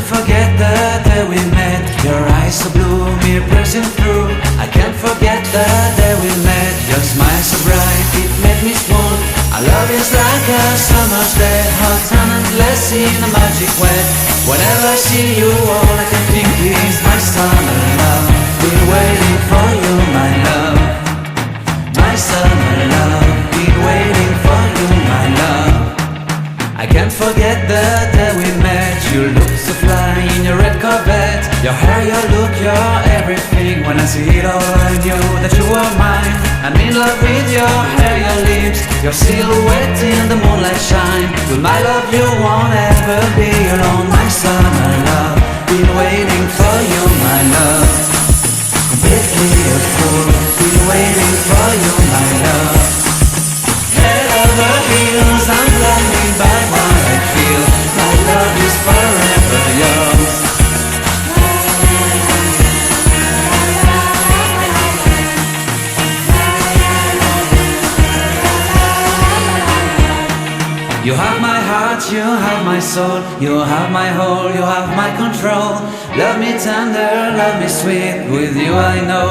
forget the day we met. Your eyes so blue, me piercing through. I can't forget the day we met. Your smile so bright, it made me swoon. Our love is like a summer's day, hot and endless in a magic way. Whenever I see you, all I can think is my summer love. Been waiting for you, my love. My summer love. Been waiting for you, my love. I can't forget the day we met. You look so fly in your red Corvette. Your hair, your look, your everything. When I see it all, I knew that you were mine. I'm in love with your hair, your lips, your silhouette in the moonlight shine. With my love you won't ever be alone. My summer love, been waiting for you, my love. Completely a fool, been waiting for you, my love. Head over heels, I'm blinded by what I feel. My love is forever yours. You have my heart, you have my soul. You have my whole, you have my control. Love me tender, love me sweet. With you I know